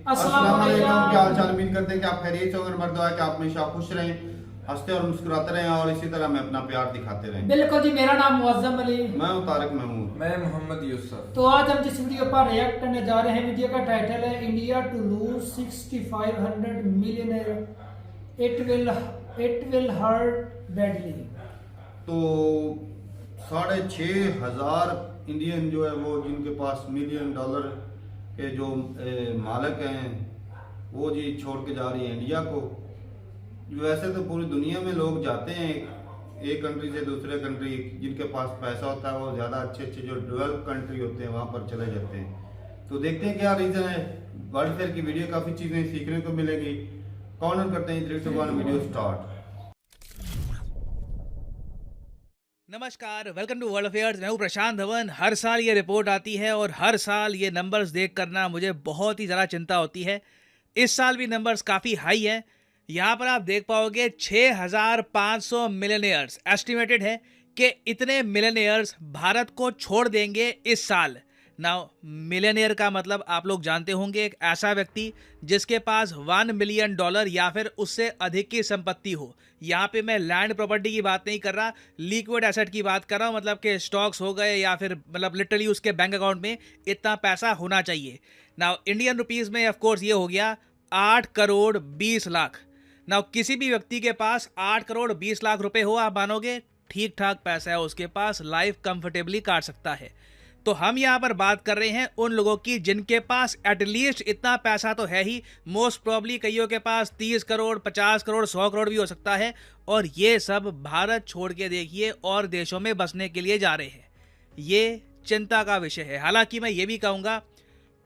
अस्सलाम वालेकुम, क्या हाल चाल। उम्मीद करते हैं कि आप खैरियत से होंगे। नंबर दुआ है कि आप हमेशा खुश रहें, हंसते और मुस्कुराते रहें और इसी तरह हमें अपना प्यार दिखाते रहें। बिल्कुल जी। मेरा नाम मुअज्जम अली। मैं हूं तारिक महमूद। मैं मोहम्मद यूसुफ। तो आज हम जिस वीडियो पर रिएक्ट करने जा रहे हैं, वीडियो का टाइटल है India to lose 6500 millionaire, it will hurt badly. तो 6,500 इंडियन जो है वो जिनके पास मिलियन डॉलर के जो मालिक हैं वो जी छोड़ के जा रही है इंडिया को। वैसे तो पूरी दुनिया में लोग जाते हैं एक कंट्री से दूसरे कंट्री, जिनके पास पैसा होता है वो ज़्यादा अच्छे अच्छे जो डेवलप कंट्री होते हैं वहाँ पर चले जाते हैं। तो देखते हैं क्या रीज़न है। वर्ल्ड फेयर की वीडियो काफ़ी चीज़ें सीखने को मिलेगी। कॉर्नर करते हैं 3 2 1 वीडियो स्टार्ट। नमस्कार, वेलकम टू वर्ल्ड अफेयर्स। मैं हूं प्रशांत धवन। हर साल ये रिपोर्ट आती है और हर साल ये नंबर्स देख करना मुझे बहुत ही ज़्यादा चिंता होती है। इस साल भी नंबर्स काफ़ी हाई है। यहाँ पर आप देख पाओगे 6,500 मिलियनियर्स एस्टिमेटेड है कि इतने मिलियनियर्स भारत को छोड़ देंगे इस साल। नाउ मिलियनियर का मतलब आप लोग जानते होंगे, एक ऐसा व्यक्ति जिसके पास $1 मिलियन या फिर उससे अधिक की संपत्ति हो। यहाँ पे मैं लैंड प्रॉपर्टी की बात नहीं कर रहा, लिक्विड एसेट की बात कर रहा हूँ, मतलब कि स्टॉक्स हो गए या फिर मतलब लिटरली उसके बैंक अकाउंट में इतना पैसा होना चाहिए। नाउ इंडियन रुपीज़ में ऑफ कोर्स ये हो गया 8 करोड़ 20 लाख। नाउ किसी भी व्यक्ति के पास 8 करोड़ 20 लाख रुपए हो, आप मानोगे ठीक ठाक पैसा है उसके पास, लाइफ कंफर्टेबली काट सकता है। तो हम यहाँ पर बात कर रहे हैं उन लोगों की जिनके पास एटलीस्ट इतना पैसा तो है ही। मोस्ट प्रॉब्ली कईयों के पास 30 करोड़ 50 करोड़ 100 करोड़ भी हो सकता है, और ये सब भारत छोड़ के देखिए और देशों में बसने के लिए जा रहे हैं। ये चिंता का विषय है। हालांकि मैं ये भी कहूँगा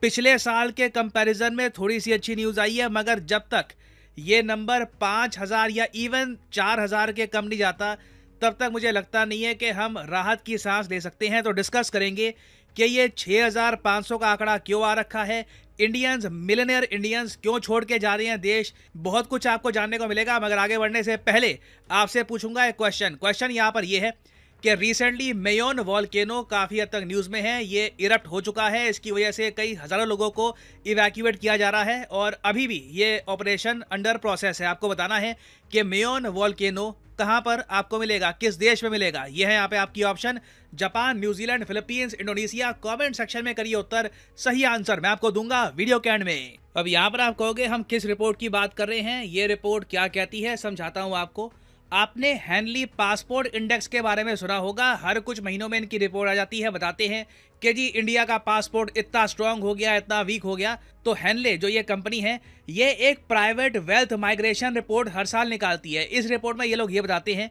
पिछले साल के कंपैरिजन में थोड़ी सी अच्छी न्यूज़ आई है, मगर जब तक ये नंबर 5,000 या इवन 4,000 के कम नहीं जाता तब तक मुझे लगता नहीं है कि हम राहत की सांस ले सकते हैं। तो डिस्कस करेंगे कि ये 6,500 का आंकड़ा क्यों आ रखा है, इंडियंस मिलियनियर इंडियंस क्यों छोड़ के जा रहे हैं देश। बहुत कुछ आपको जानने को मिलेगा, मगर आगे बढ़ने से पहले आपसे पूछूंगा एक क्वेश्चन यहाँ पर ये है कि रिसेंटली मेयोन वॉल्केनो काफ़ी हद तक न्यूज़ में है। ये इरप्ट हो चुका है, इसकी वजह से कई हज़ारों लोगों को इवैक्यूएट किया जा रहा है और अभी भी ये ऑपरेशन अंडर प्रोसेस है। आपको बताना है कि मेयोन वॉल्केनो कहाँ पर आपको मिलेगा, किस देश में मिलेगा। ये है यहाँ पे आपकी option: Japan, New Zealand, Philippines, Indonesia. Comment section में करिए उत्तर, सही आंसर मैं आपको दूंगा वीडियो के एंड में। अब यहाँ पर आप कहोगे हम किस रिपोर्ट की बात कर रहे हैं, ये रिपोर्ट क्या कहती है, समझाता हूँ आपको। आपने हैंडली पासपोर्ट इंडेक्स के बारे में सुना होगा, हर कुछ महीनों में इनकी रिपोर्ट आ जाती है, बताते हैं कि जी इंडिया का पासपोर्ट इतना स्ट्रांग हो गया, इतना वीक हो गया। तो हैंडले जो ये कंपनी है, ये एक प्राइवेट वेल्थ माइग्रेशन रिपोर्ट हर साल निकालती है। इस रिपोर्ट में ये लोग ये बताते हैं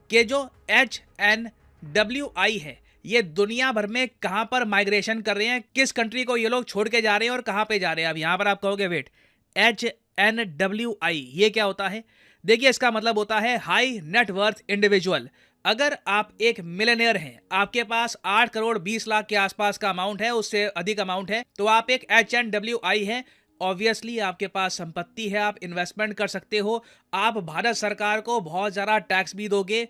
कि जो HNWI है, ये दुनिया भर में कहाँ पर माइग्रेशन कर रहे हैं, किस कंट्री को ये लोग छोड़ के जा रहे हैं और कहाँ पे जा रहे हैं। अब यहाँ पर आप कहोगे वेट, HNWI ये क्या होता है? देखिए, इसका मतलब होता है हाई नेट वर्थ इंडिविजुअल। अगर आप एक मिलियनियर हैं, आपके पास 8 करोड़ 20 लाख के आसपास का अमाउंट है, उससे अधिक अमाउंट है, तो आप एक HNWI है। ऑब्वियसली आपके पास संपत्ति है, आप इन्वेस्टमेंट कर सकते हो, आप भारत सरकार को बहुत ज़्यादा टैक्स भी दोगे।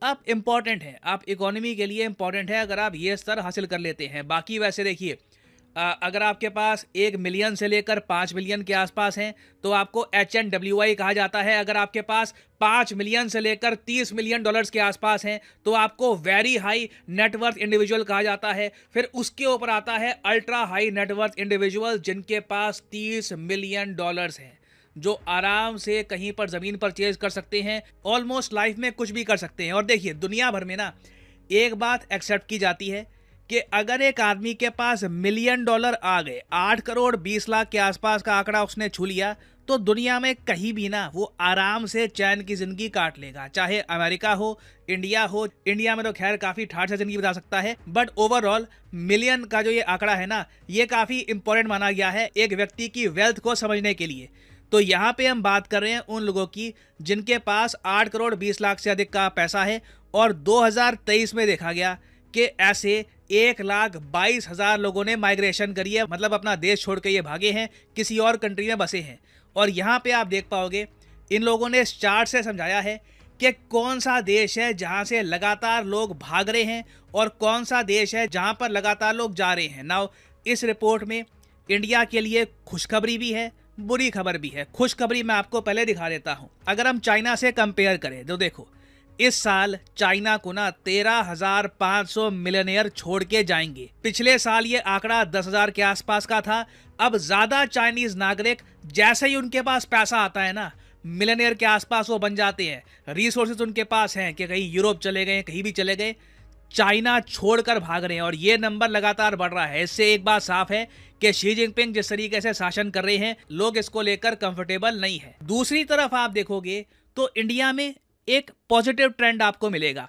आप इम्पॉर्टेंट है, आप इकोनॉमी के लिए इम्पॉर्टेंट है अगर आप ये स्तर हासिल कर लेते हैं। बाकी वैसे देखिए, अगर आपके पास 1 मिलियन से लेकर 5 मिलियन के आसपास हैं तो आपको HNWI कहा जाता है। अगर आपके पास 5 मिलियन से लेकर 30 मिलियन डॉलर्स के आसपास हैं तो आपको वेरी हाई नेटवर्थ इंडिविजुअल कहा जाता है। फिर उसके ऊपर आता है अल्ट्रा हाई नेटवर्थ इंडिविजुअल, जिनके पास 30 मिलियन डॉलर्स हैं, जो आराम से कहीं पर ज़मीन परचेज कर सकते हैं, ऑलमोस्ट लाइफ में कुछ भी कर सकते हैं। और देखिए, दुनिया भर में ना एक बात एक्सेप्ट की जाती है कि अगर एक आदमी के पास मिलियन डॉलर आ गए, 8 करोड़ 20 लाख के आसपास का आंकड़ा उसने छू लिया, तो दुनिया में कहीं भी ना वो आराम से चैन की जिंदगी काट लेगा। चाहे अमेरिका हो, इंडिया हो। इंडिया में तो खैर काफ़ी ठाठ से जिंदगी बिता सकता है, बट ओवरऑल मिलियन का जो ये आंकड़ा है ना, ये काफ़ी इंपॉर्टेंट माना गया है एक व्यक्ति की वेल्थ को समझने के लिए। तो यहाँ पे हम बात कर रहे हैं उन लोगों की जिनके पास 8 करोड़ 20 लाख से अधिक का पैसा है, और 2023 में देखा गया कि ऐसे 1,22,000 लोगों ने माइग्रेशन करी है, मतलब अपना देश छोड़ के ये भागे हैं, किसी और कंट्री में बसे हैं। और यहाँ पे आप देख पाओगे इन लोगों ने इस चार्ट से समझाया है कि कौन सा देश है जहाँ से लगातार लोग भाग रहे हैं और कौन सा देश है जहाँ पर लगातार लोग जा रहे हैं। नाउ इस रिपोर्ट में इंडिया के लिए खुशखबरी भी है, बुरी खबर भी है। खुशखबरी मैं आपको पहले दिखा देता हूं। अगर हम चाइना से कंपेयर करें तो देखो, इस साल चाइना को ना 13,500 मिलियनेयर छोड़ के जाएंगे। पिछले साल ये आंकड़ा 10,000 के आसपास का था। अब ज्यादा चाइनीज नागरिक जैसे ही उनके पास पैसा आता है ना, मिलियनेयर के आसपास वो बन जाते हैं। रिसोर्सेज उनके पास हैं कि कहीं यूरोप चले गए, कहीं भी चले गए, चाइना छोड़कर भाग रहे हैं और ये नंबर लगातार बढ़ रहा है। इससे एक बात साफ है कि शी जिनपिंग जिस तरीके से शासन कर रहे हैं, लोग इसको लेकर कंफर्टेबल नहीं है। दूसरी तरफ आप देखोगे तो इंडिया में एक पॉजिटिव ट्रेंड आपको मिलेगा।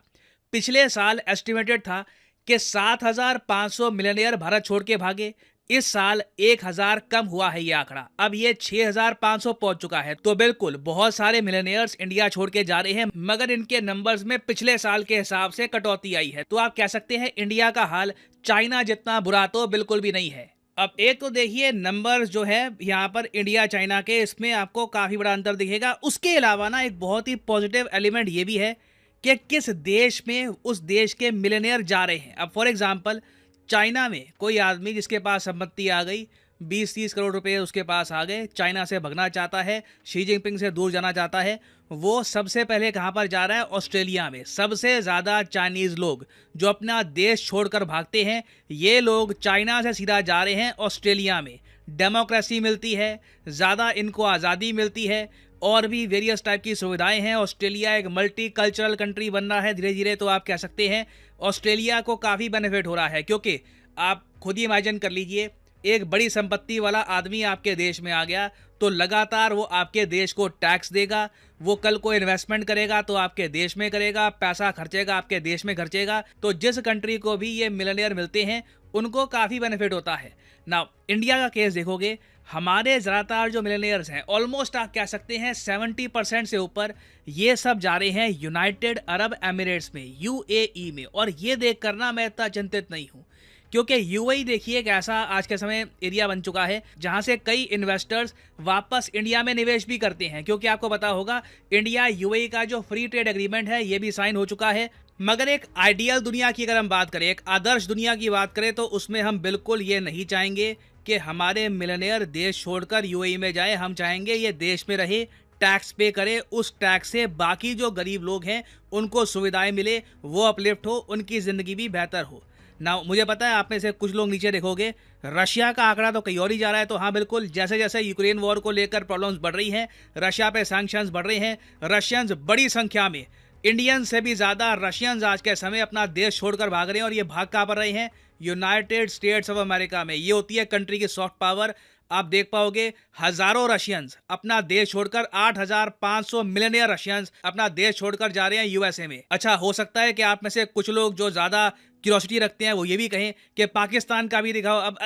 पिछले साल एस्टिमेटेड था कि 7,500 मिलियनेयर भारत छोड़ के भागे। इस साल 1,000 कम हुआ है ये आंकड़ा, अब ये 6,500 पहुंच चुका है। तो बिल्कुल बहुत सारे मिलियनेयर्स इंडिया छोड़ के जा रहे हैं, मगर इनके नंबर्स में पिछले साल के हिसाब से कटौती आई है। तो आप कह सकते हैं इंडिया का हाल चाइना जितना बुरा तो बिल्कुल भी नहीं है। अब एक तो देखिए नंबर्स जो है यहाँ पर इंडिया चाइना के, इसमें आपको काफी बड़ा अंतर दिखेगा। उसके अलावा ना एक बहुत ही पॉजिटिव एलिमेंट ये भी है कि किस देश में उस देश के मिलियनेयर जा रहे हैं। अब फॉर एग्जांपल चाइना में कोई आदमी जिसके पास संपत्ति आ गई, 20-30 करोड़ रुपए उसके पास आ गए, चाइना से भगना चाहता है, शी जिनपिंग से दूर जाना चाहता है, वो सबसे पहले कहाँ पर जा रहा है? ऑस्ट्रेलिया में। सबसे ज़्यादा चाइनीज़ लोग जो अपना देश छोड़कर भागते हैं, ये लोग चाइना से सीधा जा रहे हैं ऑस्ट्रेलिया में। डेमोक्रेसी मिलती है, ज़्यादा इनको आज़ादी मिलती है और भी वेरियस टाइप की सुविधाएं हैं। ऑस्ट्रेलिया एक मल्टी कल्चरल कंट्री बन रहा है धीरे धीरे। तो आप कह सकते हैं ऑस्ट्रेलिया को काफ़ी बेनिफिट हो रहा है, क्योंकि आप खुद ही इमेजिन कर लीजिए, एक बड़ी संपत्ति वाला आदमी आपके देश में आ गया तो लगातार वो आपके देश को टैक्स देगा, वो कल को इन्वेस्टमेंट करेगा तो आपके देश में करेगा, पैसा खर्चेगा आपके देश में खर्चेगा। तो जिस कंट्री को भी ये मिलियनेयर मिलते हैं उनको काफ़ी बेनिफिट होता है। नाउ इंडिया का केस देखोगे, हमारे ज़्यादातर जो मिलियनेयर्स हैं, ऑलमोस्ट आप कह सकते हैं 70% से ऊपर, ये सब जा रहे हैं यूनाइटेड अरब एमिरेट्स में, UAE में। और ये देख करना मैं इतना चिंतित नहीं हूँ, क्योंकि UAE देखिए एक ऐसा आज के समय एरिया बन चुका है जहां से कई इन्वेस्टर्स वापस इंडिया में निवेश भी करते हैं। क्योंकि आपको पता होगा इंडिया UAE का जो फ्री ट्रेड एग्रीमेंट है ये भी साइन हो चुका है। मगर एक आइडियल दुनिया की अगर हम बात करें, एक आदर्श दुनिया की बात करें, तो उसमें हम बिल्कुल ये नहीं चाहेंगे कि हमारे मिलियनेयर देश छोड़कर UAE में जाए। हम चाहेंगे ये देश में रहे, टैक्स पे करे, उस टैक्स से बाकी जो गरीब लोग हैं उनको सुविधाएं मिले, वो अपलिफ्ट हो, उनकी ज़िंदगी भी बेहतर हो ना। मुझे पता है आप में से कुछ लोग नीचे देखोगे रशिया का आंकड़ा तो कहीं और ही जा रहा है। तो हाँ बिल्कुल, जैसे जैसे यूक्रेन वॉर को लेकर प्रॉब्लम्स बढ़ रही हैं, रशिया पे सैंक्शंस बढ़ रहे हैं, रशियंस बड़ी संख्या में, इंडियन से भी ज़्यादा रशियंस आज के समय अपना देश छोड़कर भाग रहे हैं। और ये भाग कहाँ पर रहे हैं? यूनाइटेड स्टेट्स ऑफ अमेरिका में। ये होती है कंट्री की सॉफ्ट पावर। आप देख पाओगे हजारों रशियंस अपना देश छोड़कर, 8,500 मिलियनेयर रशियंस अपना देश छोड़कर जा रहे हैं USA में। अच्छा, हो सकता है कि आप में से कुछ लोग जो ज़्यादा क्यूरियोसिटी रखते हैं वो ये भी कहें कि पाकिस्तान का भी दिखाओ। अब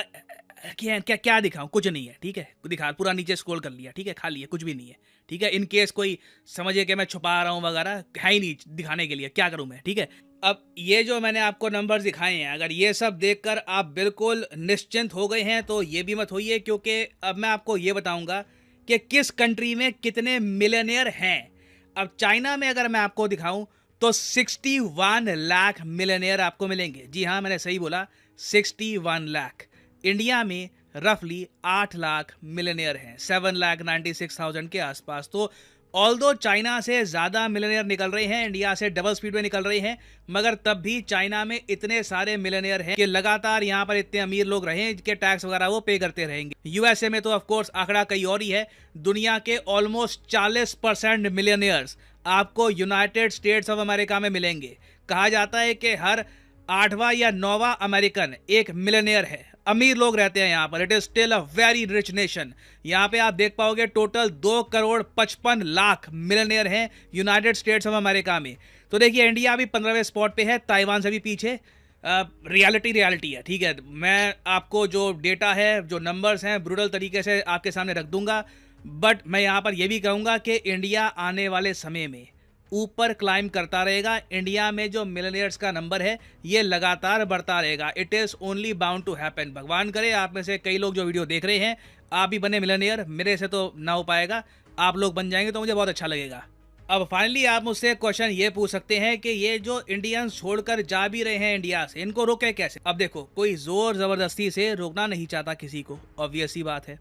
क्या दिखाऊं? कुछ नहीं है, ठीक है, दिखा, पूरा नीचे स्क्रॉल कर लिया, ठीक है, खाली है, कुछ भी नहीं है, ठीक है। इन केस कोई समझे कि मैं छुपा रहा हूँ वगैरह, है ही नहीं दिखाने के लिए, क्या करूँ मैं, ठीक है। अब ये जो मैंने आपको नंबर्स दिखाए हैं, अगर ये सब देखकर आप बिल्कुल निश्चिंत हो गए हैं तो ये भी मत होइए, क्योंकि अब मैं आपको ये बताऊंगा कि किस कंट्री में कितने मिलियनेयर हैं। अब चाइना में अगर मैं आपको दिखाऊं तो 61 लाख मिलियनेयर आपको मिलेंगे। जी हाँ, मैंने सही बोला, 61 लाख। इंडिया में रफली 8 लाख मिलियनेयर हैं, 7,96,000 के आसपास। तो ऑल्दो चाइना से ज़्यादा मिलियनेयर निकल रहे हैं, इंडिया से डबल स्पीड में निकल रहे हैं, मगर तब भी चाइना में इतने सारे मिलियनेयर हैं कि लगातार यहाँ पर इतने अमीर लोग रहे कि टैक्स वगैरह वो पे करते रहेंगे। USA में तो ऑफ कोर्स आंकड़ा कहीं और ही है। दुनिया के ऑलमोस्ट 40% मिलियनेयर्स आपको यूनाइटेड स्टेट्स ऑफ अमेरिका में मिलेंगे। कहा जाता है कि हर 8वां या 9वां अमेरिकन एक मिलियनेयर है। अमीर लोग रहते हैं यहाँ पर। It is still a very rich nation. यहाँ पे आप देख पाओगे टोटल 2,55,00,000 मिलियनेयर हैं यूनाइटेड स्टेट्स ऑफ अमेरिका में। तो देखिए इंडिया अभी 15वें स्पॉट पे है, ताइवान से भी पीछे। रियलिटी है, ठीक है। मैं आपको जो डेटा है, जो नंबर्स हैं, ब्रूटल तरीके से आपके सामने रख दूंगा। बट मैं यहाँ पर यह भी कहूँगा कि इंडिया आने वाले समय में ऊपर क्लाइम करता रहेगा। इंडिया में जो मिलियनेयर्स का नंबर है ये लगातार बढ़ता रहेगा। It is only bound to happen. भगवान करे आप में से कई लोग जो वीडियो देख रहे हैं आप भी बने मिलियनेयर। मेरे से तो ना हो पाएगा, आप लोग बन जाएंगे तो मुझे बहुत अच्छा लगेगा। अब फाइनली आप मुझसे क्वेश्चन ये पूछ सकते हैं कि ये जो इंडियंस छोड़कर जा भी रहे हैं इंडिया से, इनको रोके कैसे? अब देखो, कोई जोर ज़बरदस्ती से रोकना नहीं चाहता किसी को, ऑब्वियस सी बात है।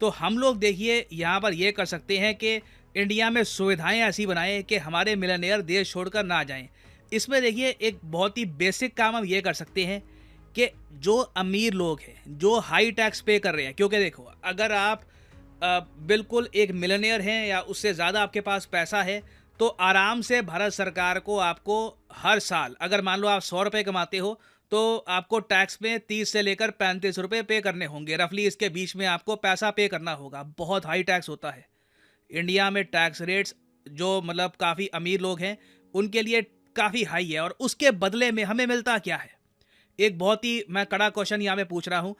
तो हम लोग देखिए यहाँ पर ये कर सकते हैं कि इंडिया में सुविधाएं ऐसी बनाएं कि हमारे मिलियनेयर देश छोड़कर ना जाएं। इसमें देखिए एक बहुत ही बेसिक काम हम ये कर सकते हैं कि जो अमीर लोग हैं, जो हाई टैक्स पे कर रहे हैं, क्योंकि देखो अगर आप बिल्कुल एक मिलियनेयर हैं या उससे ज़्यादा आपके पास पैसा है, तो आराम से भारत सरकार को आपको हर साल, अगर मान लो आप 100 रुपये कमाते हो, तो आपको टैक्स में 30 से लेकर 35 रुपये पे करने होंगे। रफली इसके बीच में आपको पैसा पे करना होगा। बहुत हाई टैक्स होता है इंडिया में। टैक्स रेट्स जो मतलब काफ़ी अमीर लोग हैं उनके लिए काफ़ी हाई है, और उसके बदले में हमें मिलता क्या है? एक बहुत ही मैं कड़ा क्वेश्चन यहाँ में पूछ रहा हूँ।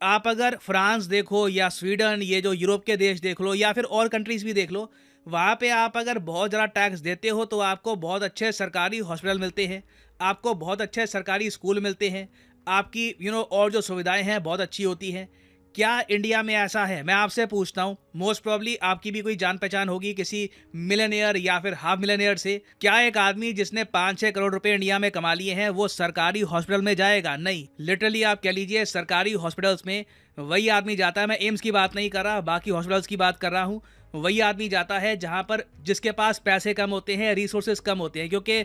आप अगर फ्रांस देखो या स्वीडन, ये जो यूरोप के देश देख लो, या फिर और कंट्रीज़ भी देख लो, वहाँ पे आप अगर बहुत ज़्यादा टैक्स देते हो तो आपको बहुत अच्छे सरकारी हॉस्पिटल मिलते हैं, आपको बहुत अच्छे सरकारी स्कूल मिलते हैं, आपकी और जो सुविधाएं हैं बहुत अच्छी होती हैं। क्या इंडिया में ऐसा है? मैं आपसे पूछता हूँ, मोस्ट प्रॉब्ली आपकी भी कोई जान पहचान होगी किसी मिलियनेयर या फिर हाफ मिलियनेयर से। क्या एक आदमी जिसने 5-6 करोड़ रुपए इंडिया में कमा लिए हैं वो सरकारी हॉस्पिटल में जाएगा? नहीं। लिटरली आप कह लीजिए सरकारी हॉस्पिटल्स में वही आदमी जाता है, मैं एम्स की बात नहीं कर रहा, बाकी हॉस्पिटल्स की बात कर रहा हूँ, वही आदमी जाता है जहाँ पर जिसके पास पैसे कम होते हैं, रिसोर्सेज कम होते हैं, क्योंकि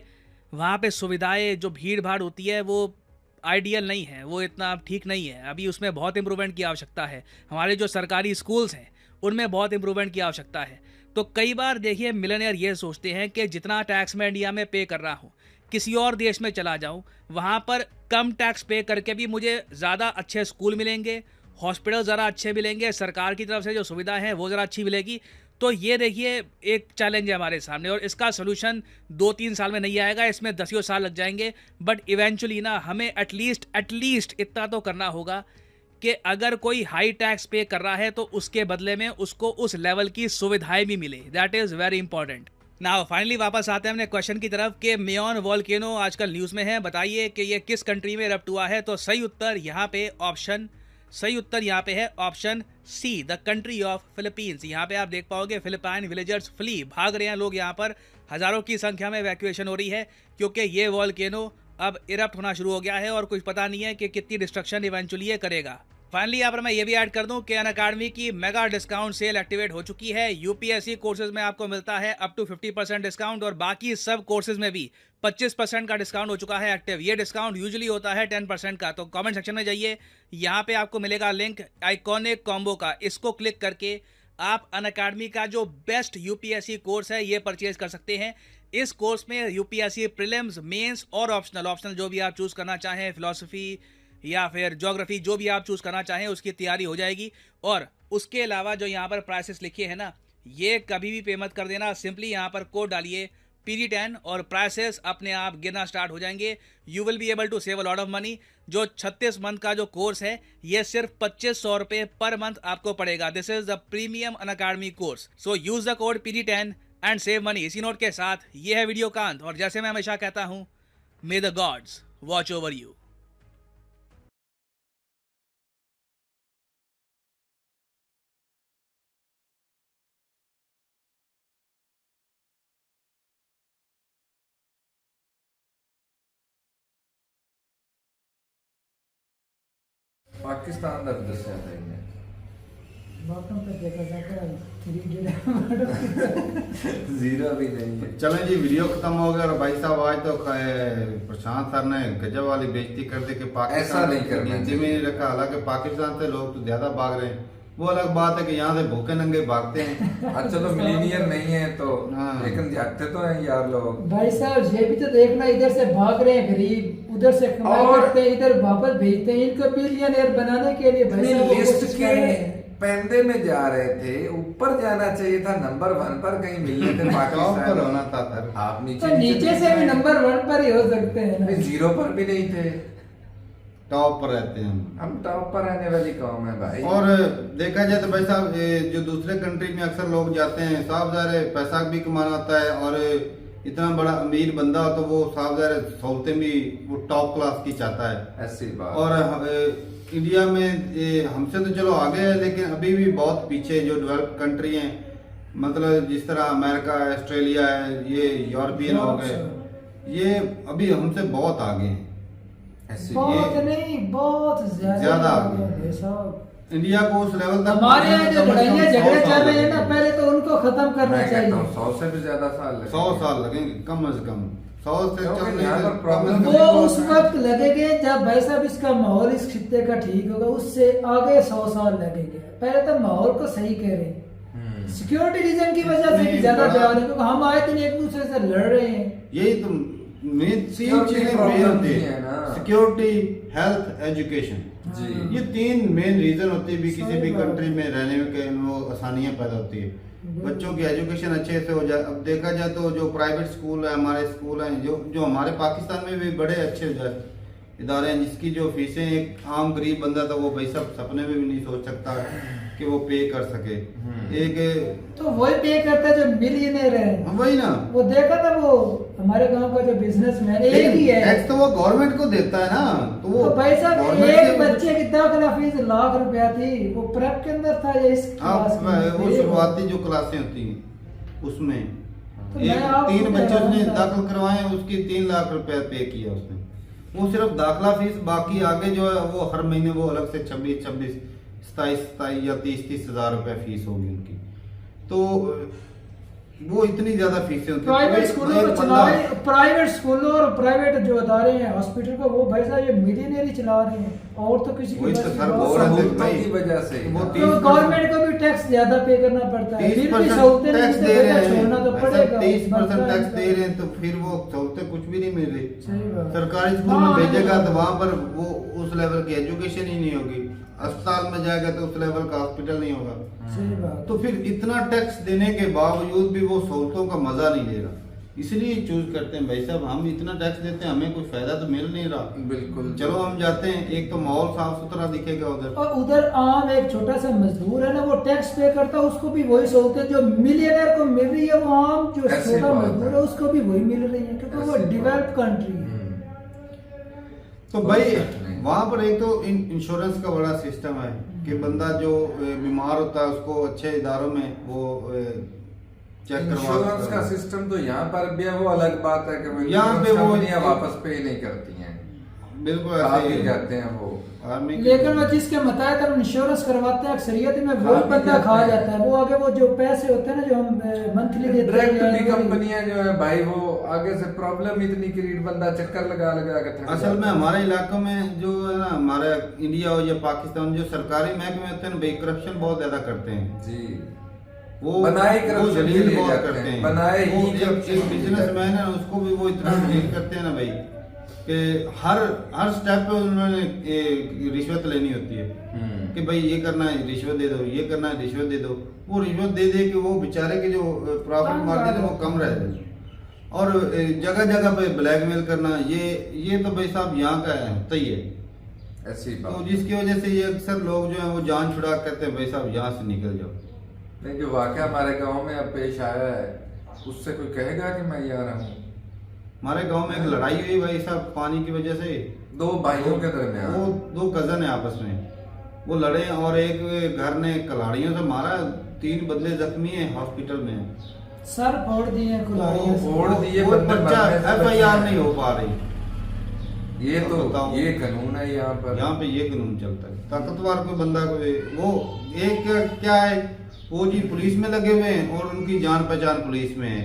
वहाँ पे सुविधाएं, जो भीड़ भाड़ होती है वो आइडियल नहीं है, वो इतना ठीक नहीं है। अभी उसमें बहुत इंप्रूवमेंट की आवश्यकता है। हमारे जो सरकारी स्कूल्स हैं उनमें बहुत इंप्रूवमेंट की आवश्यकता है। तो कई बार देखिए मिलियनेयर ये सोचते हैं कि जितना टैक्स मैं इंडिया में पे कर रहा हूँ, किसी और देश में चला जाऊँ, वहाँ पर कम टैक्स पे करके भी मुझे ज़्यादा अच्छे स्कूल मिलेंगे, हॉस्पिटल ज़रा अच्छे मिलेंगे, सरकार की तरफ से जो सुविधा है वो ज़रा अच्छी मिलेगी। तो ये देखिए एक चैलेंज है हमारे सामने, और इसका सोल्यूशन 2-3 साल में नहीं आएगा, इसमें 10 साल लग जाएंगे। बट इवेंचुअली ना हमें एटलीस्ट इतना तो करना होगा कि अगर कोई हाई टैक्स पे कर रहा है तो उसके बदले में उसको उस लेवल की सुविधाएं भी मिले। That is very important. Now finally वापस आते हैं अपने क्वेश्चन की तरफ कि मेयॉन वोल्केनो आजकल न्यूज़ में है, बताइए कि ये किस कंट्री में इरप्ट हुआ है? तो सही उत्तर यहाँ पे है option C, the country of Philippines. यहाँ पे आप देख पाओगे फिलिपाइन विलेजर्स फ्ली, भाग रहे हैं लोग यहाँ पर, हज़ारों की संख्या में इवैक्यूएशन हो रही है क्योंकि ये वोल्केनो अब इरप्ट होना शुरू हो गया है और कुछ पता नहीं है कि कितनी डिस्ट्रक्शन इवेंचुअली ये करेगा। फाइनली यहाँ पर मैं ये भी ऐड कर दूं कि अनअकैडमी की मेगा डिस्काउंट सेल एक्टिवेट हो चुकी है। यूपीएससी कोर्सेज में आपको मिलता है अप टू 50% डिस्काउंट, और बाकी सब कोर्सेज में भी 25% का डिस्काउंट हो चुका है एक्टिव। ये डिस्काउंट यूजुअली होता है 10% का। तो कमेंट सेक्शन में जाइए, यहाँ पे आपको मिलेगा लिंक आइकॉनिक कॉम्बो का, इसको क्लिक करके आप अनअकैडमी का जो बेस्ट यूपीएससी कोर्स है ये परचेज कर सकते हैं। इस कोर्स में यूपीएससी प्रीलिम्स, मेंस और ऑप्शनल जो भी आप चूज करना चाहें, फिलॉसफी या फिर ज्योग्राफी, जो भी आप चूज करना चाहें उसकी तैयारी हो जाएगी। और उसके अलावा जो यहाँ पर प्राइसेस लिखे हैं ना, ये कभी भी पे मत कर देना, सिंपली यहाँ पर कोड डालिए PD10 और प्राइसेस अपने आप गिरना स्टार्ट हो जाएंगे। You will be able to save a lot of money. जो 36 मंथ का जो कोर्स है ये सिर्फ 2500 रुपये पर मंथ आपको पड़ेगा। This is the premium Unacademy course, so use the code PD10 and save money. इसी नोट के साथ ये है वीडियो का अंत, और जैसे मैं हमेशा कहता हूँ, may the gods watch over you. Pakistan ਦਾ ਵੀ ਦੱਸਿਆ ਤਾਂ ਇਹਨੇ बॉटम पे देखा जाता है 3 जीरो भी नहीं है। चलें जी, वीडियो खत्म हो गया। और भाई साहब आज तो प्रशांत सर ने गजब वाली बेइज्जती कर दी कि ऐसा पाकिस्तान नहीं करना गिनती में नहीं रखा। हालांकि पाकिस्तान से लोग तो ज्यादा भाग रहे हैं, वो अलग बात है कि यहाँ से भूखे नंगे भागते हैं। आज चलो मिलीनियर नहीं है तो हाँ। लेकिन जाते तो हैं यार लोग। भाई साहब ये भी तो देखना, इधर से भाग रहे हैं गरीब, उधर से कमाई और- करते हैं, इधर वापस भेजते हैं। इनको बिलियनियर बनाने के लिए भाई साहब वो लिस्ट कोशिश के कर रहे हैं। पैंदे में जा रहे थे, ऊपर जाना चाहिए था, नंबर 1 पर कहीं मिलने थे टॉप पर पाकिस्तान। होना था सर। आप तो नीचे से भी नंबर 1 पर ही हो सकते हैं ना। जीरो पर भी नहीं थे। टॉप पर रहते हैं हम टॉप पर रहने वाली कौम है भाई। और देखा जाए तो भाई साहब जो दूसरे कंट्री में अक्सर लोग जाते हैं, साफ ज़ाहिर पैसा भी कमाना होता है, और इतना बड़ा अमीर बंदा हो तो वो साफ ज़ाहिर सहूलतें भी वो टॉप क्लास की चाहता है। ऐसी बात। और इंडिया में हमसे तो चलो आगे है, लेकिन अभी भी बहुत पीछे जो डेवलप्ड कंट्री हैं मतलब जिस तरह अमेरिका है, ऑस्ट्रेलिया है, ये यूरोपियन हो गए, ये अभी हमसे बहुत आगे हैं। ऐसे बहुत ये नहीं, बहुत ज्यादा आगे आगे। हैं साहब। इंडिया को उस लेवल तक हमारे यहाँ जो लड़ाइयाँ झगड़े चल रहे हैं ना, पहले तो उनको खत्म करना मैं कहता चाहिए। हूँ 100 से भी ज्यादा साल लगेंगे। 100 साल लगेंगे कम से कम, 100 से क्योंकि चलने यहाँ में पर कम problem से वो कम उस वक्त लगेंगे जब भाई साहब इसका माहौल इस खित्ते का ठीक होगा, उससे आगे 100 साल लगेंगे। पहले तो माहौल को सही कह रहे हैं, सिक्योरिटी रीजन की वजह से भी ज्यादा जवाब है, क्योंकि हम आए दिन एक दूसरे से लड़ रहे हैं। यही तो मेन 3 Security चीजें problem मेन होती भी है है ना। Security, health, education. जी। ये 3 मेन रीजन होती है भी किसी सही भी बात। कंट्री में रहने में के वो आसानियां पैदा होती है। बच्चों की एजुकेशन अच्छे से हो जाए। अब देखा जाए तो जो प्राइवेट स्कूल है, हमारे स्कूल हैं, जो हमारे पाकिस्तान में भी बड़े अच्छे इदारे हैं, जिसकी जो फीसें एक आम गरीब बंदा था वो भाई साहब सपने में भी नहीं सोच सकता कि वो पे कर सके। एक तो वही पे करता है जो मिलियनेयर है। वही ना, वो देखा था वो हमारे गांव का जो बिजनेसमैन एक ही है, टैक्स तो वो गवर्नमेंट को देता है ना, तो वो तो भाई साहब government एक से- बच्चे की दाखिला फीस ₹1,00,000 थी। वो प्रेप के अंदर था या इस हाँ, क्लास में? वो शुरुआती जो क्लासें होती हैं उसमें तो मैं एक आपको 3 बच्चे कह रहा उसने हूँ दाखिल करवाए, उसकी 3 लाख रुपए पे किया उसने। वो सिर्फ दाखिला फीस, बाकी आगे जो है वो हर महीने वो अलग से 26, 27 या 30 हजार रुपए फीस होगी उनकी। तो वो इतनी ज्यादा फीसें होती हैं। प्राइवेट तो स्कूलों एक को बंदा- चला, प्राइवेट स्कूलों और प्राइवेट जो अदारे हैं हॉस्पिटल को, वो भाई साहब ये मिलियनर ही चला रहे हैं, और तो किसी की वही बस तो की सर बात बोल नहीं। रहे थे सहूलतों भाई, की वजह से वो हाँ। 30% गवर्नमेंट को भी टैक्स ज्यादा पे करना पड़ता है, फिर भी 30% सहूलतें नहीं टैक्स मिलती, दे रहे बच्चा छोड़ना तो हैं, पड़ेगा। 30% टैक्स बच्चा- दे रहे हैं, तो फिर वो सहूलतें कुछ भी नहीं मिल रही। सही बात। सरकारी स्कूल हाँ, में भेजेगा तो वहां पर वो उस लेवल की एजुकेशन ही नहीं होगी, अस्पताल में जाएगा तो उस लेवल का हॉस्पिटल नहीं होगा। सही बात। तो फिर इतना टैक्स देने के बावजूद भी वो सहूलतों का मजा नहीं ले रहा, इसलिए चूज करते हैं भाई साहब हम इतना टैक्स देते हैं, हमें कोई फायदा तो मिल नहीं रहा, बिल्कुल। चलो हम जाते हैं, एक तो माहौल साफ सुथरा दिखेगा उधर। और उधर आम एक छोटा सा मजदूर है ना, वो टैक्स पे करता है, उसको भी वही सहूलतें जो मिलियनर को मिल रही है, वो आम जो ऐसी छोटा बात मजदूर है। है उसको भी वही मिल रही है, क्योंकि वो ऐसी बात डेवलप कंट्री है। तो कोई भाई शक नहीं। वहां पर एक तो इंश्योरेंस का बड़ा सिस्टम है कि बंदा जो बीमार होता है उसको अच्छे इदारों में वो चेक इंश्योरेंस का करवा। सिस्टम तो यहाँ पर भी है, वो अलग बात है कि यहाँ पे वो कंपनियां वापस पे ही नहीं करती हैं, बिल्कुल खा ऐसे भी ही जाते हैं वो। आर्मी की- लेकिन वो जिसके मतायत हम इंश्योरेंस करवाते हैं अक्सरियत में वो खा भी बंदा जाते खा हैं। जाता है, वो आगे वो जो पैसे होते हैं ना जो हम मंथली देते डायरेक्ट भी हैं, कंपनियां जो है भाई वो आगे से प्रॉब्लम इतनी क्रिएट, बंदा चक्कर लगा लगा के थक असल जाता में है। हमारे इलाकों में जो है ना, हमारा इंडिया हो या पाकिस्तान, जो सरकारी महकमे होते हैं ना भाई, करप्शन बहुत ज्यादा करते हैं। जी वो बनाए वो corruption जलील के लिए बहुत जाते करते हैं, हैं। बनाए वो ही एक corruption के लिए बिजनेसमैन है उसको भी वो इतना जलील करते हैं ना भाई कि हर स्टेप पे उन्होंने रिश्वत लेनी होती है कि भाई ये करना है रिश्वत दे दो, ये करना है रिश्वत दे दो। वो रिश्वत दे दे के वो बेचारे के जो प्रॉफिट मार्जिन है वो कम रह जाए, और जगह जगह पे ब्लैकमेल करना, ये तो भाई साहब यहाँ का है, होता ही है। ऐसी तो बात जिसकी वजह से ये अक्सर लोग जो है वो जान छुड़ा कहते हैं भाई साहब यहाँ से निकल जाओ। नहीं, जो वाकया हमारे गांव में अब पेश आया है उससे कोई कहेगा कि मैं यहाँ रहूं। हमारे गांव में एक लड़ाई हुई भाई साहब पानी की वजह से, दो भाइयों के दरमियान। वो 2 कजन है आपस में, वो लड़े और एक घर ने कलाड़ियों से मारा, 3 बदले जख्मी हैं, हॉस्पिटल में हैं। सर फोड़ दिए कुल्हाड़ियों से। फोड़ दिए, वो बंदे बच्चा मरने से FIR बचे। नहीं हो पा रही। ये तो बताओ। ये कानून है यहाँ पर। यहाँ पे ये कानून चलता है, ताकतवर कोई बंदा कोई वो एक क्या है, वो जी पुलिस में लगे हुए हैं और उनकी जान पहचान पुलिस में है,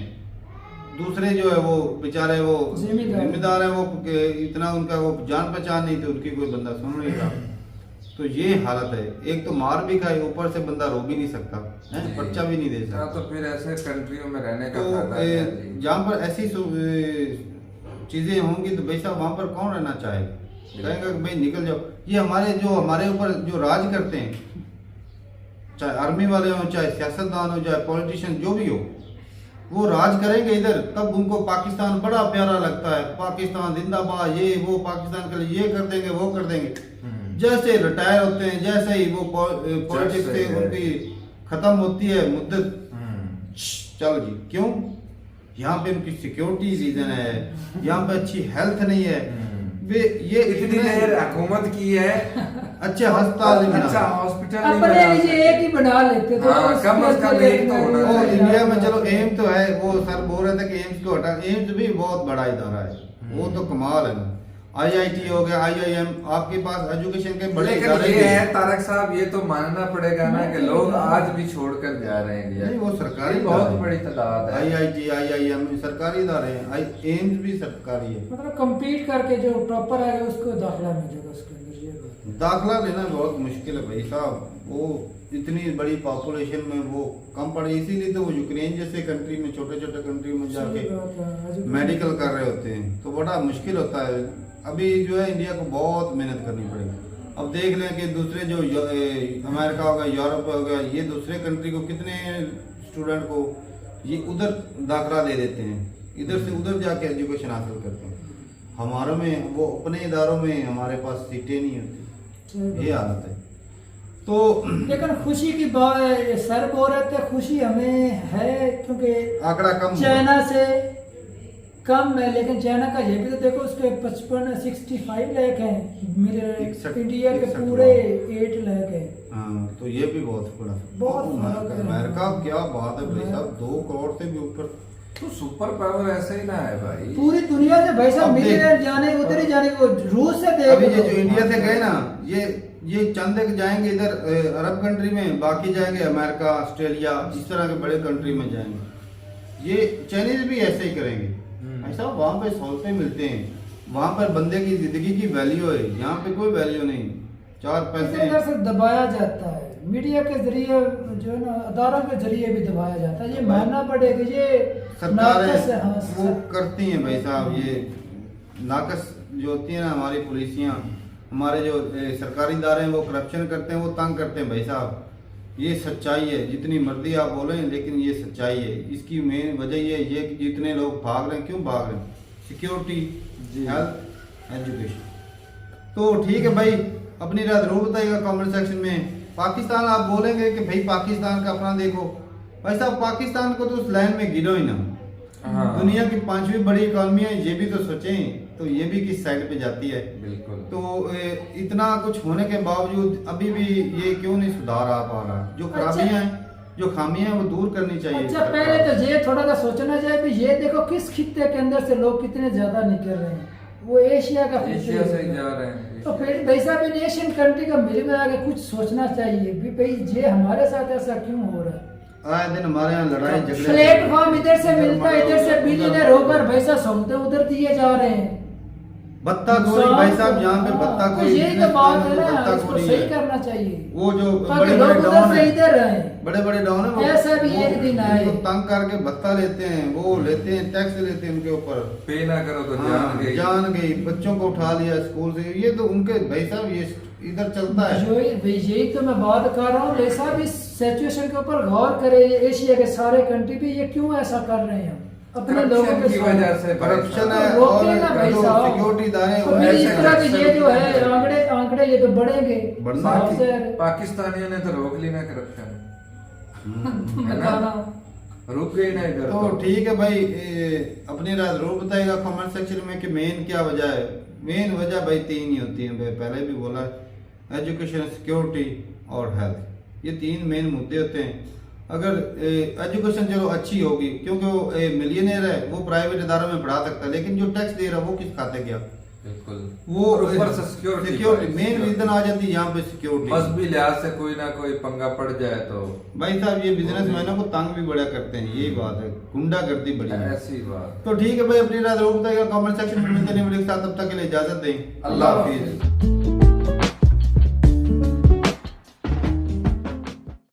दूसरे जो है वो बेचारे वो जिम्मेदार है, वो इतना उनका वो जान पहचान नहीं थी उनकी, कोई बंदा सुन नहीं रहा। तो ये हालत है, एक तो मार भी खाई, ऊपर से बंदा रो भी नहीं सकता है, जी। पर्चा भी नहीं दे हाँ, सकता। तो फिर ऐसे कंट्रियों में रहने का तो फायदा क्या है जी? जहाँ पर ऐसी चीजें होंगी तो भाई साहब वहां पर कौन रहना चाहेगा, कहेगा कि भाई निकल जाओ। ये हमारे ऊपर जो राज करते हैं, चाहे आर्मी वाले हो, चाहे सियासतदान हो, चाहे पॉलिटिशियन जो भी हो, वो राज करेंगे इधर, तब उनको पाकिस्तान बड़ा प्यारा लगता है, पाकिस्तान जिंदाबाद, ये वो पाकिस्तान के लिए ये कर देंगे वो कर देंगे। जैसे रिटायर होते हैं, जैसे ही वो पॉलिटिक्स से जैसे- उनकी खत्म होती है मुद्दत, चल जी क्यों, यहाँ पे उनकी सिक्योरिटी रीजन है, यहाँ पे अच्छी हेल्थ नहीं है, वे ये इतनी देर हुकूमत की है अच्छे अस्पताल ही अच्छा बना हॉस्पिटल नहीं अपने बना लिए सकते। एक ही बना लेते तो हाँ, उसके कम से कम अंदर एक तो होना वो चाहिए। इंडिया में चलो एम्स तो है, वो सर बोल रहे थे कि एम्स को हटा, एम्स भी बहुत बड़ा इदारा है, वो तो कमाल है ना। IIT हो गया, IIM, आपके पास एजुकेशन के बड़े लेकिन इदारे ये भी है हैं। तारक साहब, ये तो मानना पड़ेगा ना कि लोग आज भी छोड़कर जा रहे हैं इंडिया। नहीं, वो सरकारी ये बहुत इदारे बड़ी तादाद है। IIT, IIM सरकारी इदारे हैं, एम्स भी सरकारी है। मतलब compete करके जो टॉपर आएगा उसको दाखिला मिलेगा उसके अंदर, ये बात है। दाखला लेना बहुत मुश्किल है भाई साहब, वो इतनी बड़ी पॉपुलेशन में वो कम पड़े, इसीलिए तो वो यूक्रेन जैसे कंट्री में, छोटे छोटे कंट्री में जाके सही बात है, आज- मेडिकल कर रहे होते हैं, तो बड़ा मुश्किल होता है। अभी जो है इंडिया को बहुत मेहनत करनी पड़ेगी। अब देख लें कि दूसरे जो अमेरिका हो गया, यूरोप हो गया, ये दूसरे कंट्री को कितने स्टूडेंट को ये उधर दाखला दे देते हैं, इधर से उधर जाके एजुकेशन हासिल करते हैं। हमारे में वो अपने इदारों में हमारे पास सीटें नहीं होती, ये हालत है। तो लेकिन खुशी की बात है, सर बोल रहे थे खुशी हमें है क्योंकि आंकड़ा कम हुआ। चाइना से कम है, लेकिन चाइना का ये भी तो देखो, उसके 65 लाख हैं, मेरे 61 इंडिया के 61 पूरे 8 लाख हैं। हाँ, तो ये भी बहुत बड़ा बहुत फर्क है। अमेरिका क्या बात है भाई साहब, 2 करोड़ से भी ऊपर। तो सुपर पावर ऐसे ही ना है भाई। पूरी दुनिया से भाई साहब अब देख- मिलियन जाने उधर ही जाने, वो रूस से देख अभी ये लो। जो इंडिया से गए ना, ये चंद एक जाएंगे इधर अरब कंट्री में, बाकी जाएंगे अमेरिका, ऑस्ट्रेलिया, इस तरह के बड़े कंट्री में जाएंगे। ये चाइनीज भी ऐसे ही करेंगे। ऐसा वहाँ पे सहूलतें मिलते हैं, वहाँ पर बंदे की जिंदगी की वैल्यू है, यहाँ पे कोई वैल्यू नहीं, 4 पैसे। इधर से दबाया जाता है, मीडिया के जरिए जो है ना, अदारों के जरिए भी दबाया जाता है। ये मानना पड़ेगा, ये सरकारें नाकस है। हाँ, वो करती हैं भाई साहब, ये नाकस जो होती है ना, हमारी पुलिसियाँ, हमारे जो सरकारी इदारे हैं, वो करप्शन करते हैं, वो तंग करते हैं भाई साहब। ये सच्चाई है, जितनी मर्जी आप बोलें, लेकिन ये सच्चाई है। इसकी मेन वजह ये है कि जितने लोग भाग रहे हैं, क्यों भाग रहे हैं? Security, health, education. तो ठीक है भाई, अपनी राय जरूर बताइएगा कमेंट सेक्शन में। पाकिस्तान आप बोलेंगे कि भाई पाकिस्तान का अपना देखो, भाई साहब पाकिस्तान को तो उस लाइन में गिनो ही ना। हाँ। दुनिया की 5वीं बड़ी इकॉनमी है, ये भी तो सोचें, तो ये भी किस साइड पे जाती है। बिल्कुल। तो इतना कुछ होने के बावजूद अभी भी ये क्यों नहीं सुधार आ पा रहा? जो खराबियां हैं, जो खामियां हैं, वो दूर करनी चाहिए। अच्छा, पहले तो ये थोड़ा सा सोचना चाहिए भी, ये देखो किस खित्ते के अंदर से लोग कितने ज्यादा निकल रहे हैं, वो एशिया का खित्ते एशिया से ही है। जा रहे हैं। तो फिर भाई साहब इन एशियन कंट्री का मिल में आके कुछ सोचना चाहिए भी, भाई ये हमारे साथ ऐसा क्यों हो रहा है? आए दिन हमारे यहाँ लड़ाई झगड़े, प्लेटफॉर्म इधर से मिलता है, इधर से बिलियनर होकर भाई साहब सौंपते उधर दिए जा रहे हैं। बत्ता खोरी भाई साहब, यहाँ पे बत्ता हाँ, तो खोरी, यही तो बात है ना, बत्ता इसको खोरी सही है। करना चाहिए वो जो ताकि बड़े लोग बड़े उधर डाउन से है, इधर रहे। बड़े बड़े डाउन है, वो ऐसा भी एक दिन आए। उनको तंग करके भत्ता लेते हैं, वो लेते हैं, टैक्स लेते हैं उनके ऊपर। पे ना करो तो हाँ, जान गई। जान गई, बच्चों को उठा लिया स्कूल से, ये तो उनके भाई साहब ये इधर चलता है। यही तो मैं बात कर रहा हूँ भाई साहब, इस सिचुएशन के ऊपर गौर करें। ये एशिया के सारे कंट्री भी ये क्यों ऐसा कर रहे हैं अपने लोगों करप्शन के की साथ? वजह से करप्शन है, तो और रोकेगा भाई जो साहब। सिक्योरिटी इदारे तो मेरी इस तरह के ये जो है आंकड़े आंकड़े ये तो बढ़ेंगे। बढ़ना साफ से पाकिस्तानियों ने तो रोक ली ना करप्शन, है ना? बताना। रुक गई ना इधर तो ठीक है भाई, अपनी राय जरूर बताइएगा कमेंट सेक्शन में कि मेन क्या वजह है। मेन वजह भाई 3 ही होती है, पहले भी बोला, एजुकेशन, सिक्योरिटी और हेल्थ, ये 3 मेन मुद्दे होते हैं। अगर एजुकेशन चलो अच्छी होगी, क्योंकि वो मिलियनेयर है, वो प्राइवेट इदारों में पढ़ा सकता है, लेकिन जो टैक्स दे रहा है वो किस खाते गया? बिल्कुल। वो और ऊपर से सिक्योरिटी मेन रीजन आ जाती है यहाँ पे सिक्योरिटी। मजहबी लिहाज से कोई ना कोई पंगा पड़ जाए तो भाई साहब ये बिजनेसमैनों को तंग भी बड़ा करते हैं, यही बात है, गुंडागर्दी बड़ी है। ऐसी बात। तो ठीक है भाई, अपनी राय जरूर बताइएगा कमेंट सेक्शन में। मिलते हैं वीडियो के साथ, तब तक के लिए इजाजत दें। अल्लाह हाफिज।